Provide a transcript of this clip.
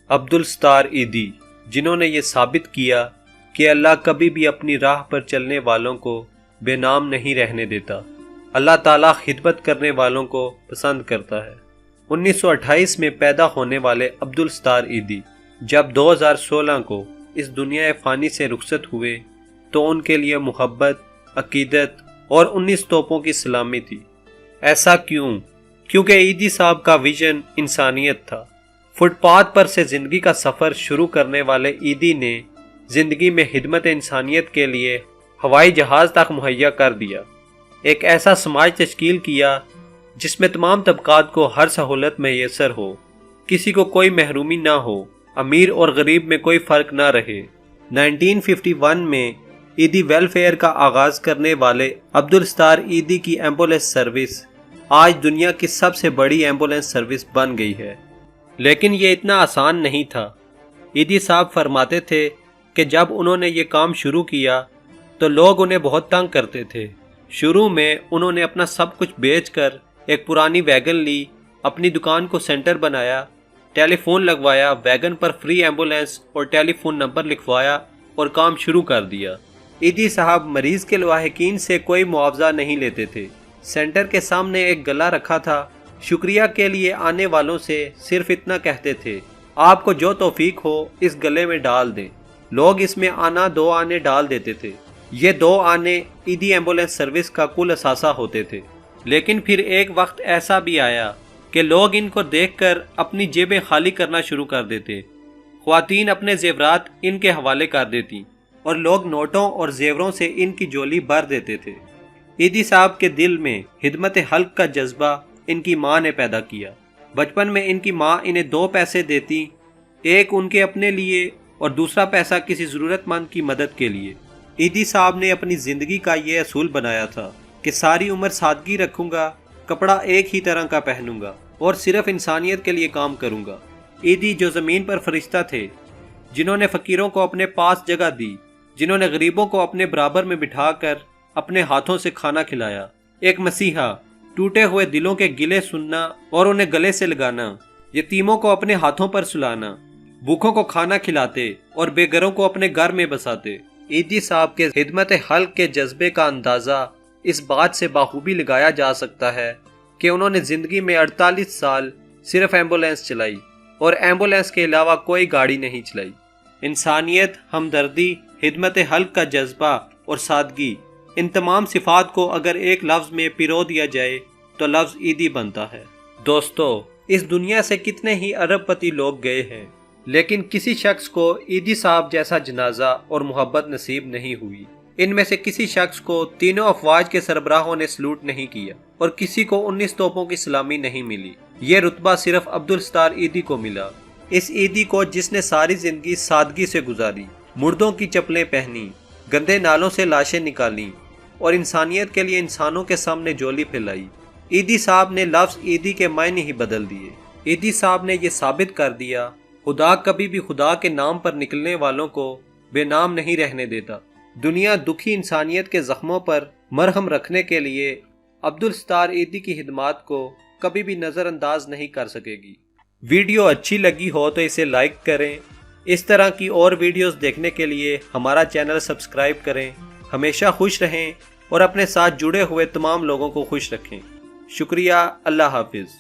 عبدالستار ایدی، جنہوں نے یہ ثابت کیا کہ اللہ کبھی بھی اپنی راہ پر چلنے والوں کو بے نام نہیں رہنے دیتا۔ اللہ تعالیٰ خدمت کرنے والوں کو پسند کرتا ہے۔ 1928 میں پیدا ہونے والے عبدالستار ایدی جب 2016 کو اس دنیا فانی سے رخصت ہوئے تو ان کے لیے محبت، عقیدت اور 19 توپوں کی سلامی تھی۔ ایسا کیوں؟ کیونکہ ایدی صاحب کا ویژن انسانیت تھا۔ فٹ پاتھ پر سے زندگی کا سفر شروع کرنے والے ایدی نے زندگی میں خدمت انسانیت کے لیے ہوائی جہاز تک مہیا کر دیا، ایک ایسا سماج تشکیل کیا جس میں تمام طبقات کو ہر سہولت میسر ہو، کسی کو کوئی محرومی نہ ہو، امیر اور غریب میں کوئی فرق نہ رہے۔ 1951 میں ایدی ویلفیئر کا آغاز کرنے والے عبدالستار ایدی کی ایمبولینس سروس آج دنیا کی سب سے بڑی ایمبولینس سروس بن گئی ہے۔ لیکن یہ اتنا آسان نہیں تھا۔ ایدی صاحب فرماتے تھے کہ جب انہوں نے یہ کام شروع کیا تو لوگ انہیں بہت تنگ کرتے تھے۔ شروع میں انہوں نے اپنا سب کچھ بیچ کر ایک پرانی ویگن لی، اپنی دکان کو سینٹر بنایا، ٹیلی فون لگوایا، ویگن پر فری ایمبولینس اور ٹیلی فون نمبر لکھوایا اور کام شروع کر دیا۔ ایدی صاحب مریض کے لواحقین سے کوئی معاوضہ نہیں لیتے تھے۔ سینٹر کے سامنے ایک گلا رکھا تھا، شکریہ کے لیے آنے والوں سے صرف اتنا کہتے تھے، آپ کو جو توفیق ہو اس گلے میں ڈال دیں۔ لوگ اس میں آنا 2 آنے ڈال دیتے تھے۔ یہ 2 آنے ایدی ایمبولینس سروس کا کل اثاثہ ہوتے تھے۔ لیکن پھر ایک وقت ایسا بھی آیا کہ لوگ ان کو دیکھ کر اپنی جیبیں خالی کرنا شروع کر دیتے۔ خواتین اپنے زیورات ان کے حوالے کر دیتی اور لوگ نوٹوں اور زیوروں سے ان کی جولی بھر دیتے تھے۔ ایدی صاحب کے دل میں خدمت خلق کا جذبہ ان کی ماں نے پیدا کیا۔ بچپن میں ان کی ماں انہیں 2 پیسے دیتی، ایک ان کے اپنے لیے اور دوسرا پیسہ کسی ضرورت مند کی مدد کے لیے۔ ایدی صاحب نے اپنی زندگی کا یہ اصول بنایا تھا کہ ساری عمر سادگی رکھوں گا، کپڑا ایک ہی طرح کا پہنوں گا اور صرف انسانیت کے لیے کام کروں گا۔ ایدی جو زمین پر فرشتہ تھے، جنہوں نے فقیروں کو اپنے پاس جگہ دی، جنہوں نے غریبوں کو اپنے برابر میں بٹھا کر اپنے ہاتھوں سے کھانا کھلایا، ایک مسیحا، ٹوٹے ہوئے دلوں کے گلے سننا اور انہیں گلے سے لگانا، یتیموں کو اپنے ہاتھوں پر سلانا، بھوکھوں کو کھانا کھلاتے اور بے گھروں کو اپنے گھر میں بساتے۔ ایدی صاحب کے خدمت خلق کے جذبے کا اندازہ اس بات سے بخوبی لگایا جا سکتا ہے کہ انہوں نے زندگی میں 48 سال صرف ایمبولینس چلائی اور ایمبولینس کے علاوہ کوئی گاڑی نہیں چلائی۔ انسانیت، ہمدردی، خدمت خلق کا جذبہ اور سادگی، ان تمام صفات کو اگر ایک لفظ میں پرو دیا جائے تو لفظ ایدی بنتا ہے۔ دوستو، اس دنیا سے کتنے ہی ارب پتی لوگ گئے ہیں، لیکن کسی شخص کو ایدی صاحب جیسا جنازہ اور محبت نصیب نہیں ہوئی۔ ان میں سے کسی شخص کو تینوں افواج کے سربراہوں نے سلوٹ نہیں کیا اور کسی کو 19 توپوں کی سلامی نہیں ملی۔ یہ رتبہ صرف عبدالستار ایدی کو ملا۔ اس ایدی کو جس نے ساری زندگی سادگی سے گزاری، مردوں کی چپلیں پہنی، گندے نالوں سے لاشیں نکالیں اور انسانیت کے لیے انسانوں کے سامنے جولی پھیلائی۔ ایدی صاحب نے لفظ ایدی کے معنی ہی بدل دیے۔ ایدی صاحب نے یہ ثابت کر دیا، خدا کبھی بھی خدا کے نام پر نکلنے والوں کو بے نام نہیں رہنے دیتا۔ دنیا دکھی انسانیت کے زخموں پر مرہم رکھنے کے لیے عبدالستار ایدی کی خدمات کو کبھی بھی نظر انداز نہیں کر سکے گی۔ ویڈیو اچھی لگی ہو تو اسے لائک کریں۔ اس طرح کی اور ویڈیوز دیکھنے کے لیے ہمارا چینل سبسکرائب کریں۔ ہمیشہ خوش رہیں اور اپنے ساتھ جڑے ہوئے تمام لوگوں کو خوش رکھیں۔ شکریہ۔ اللہ حافظ۔